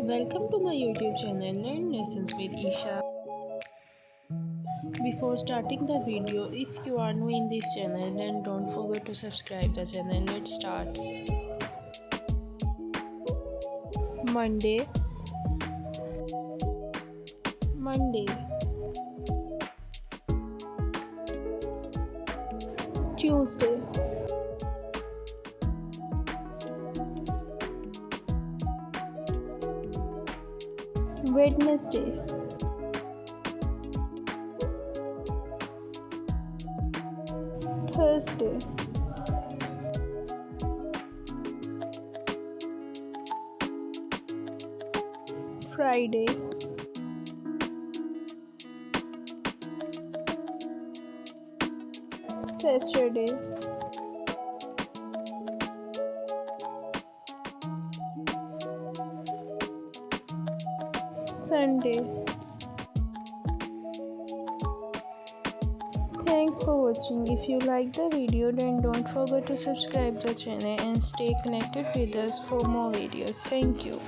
Welcome to my YouTube channel Learn Lessons with Esha. Before starting the video, if you are new in this channel, then don't forget to subscribe the channel. Let's start. Monday, Monday, Tuesday, Wednesday, Thursday, Friday, Saturday, Sunday. Thanks for watching. If you like the video, then don't forget to subscribe the channel and stay connected with us for more videos. Thank you.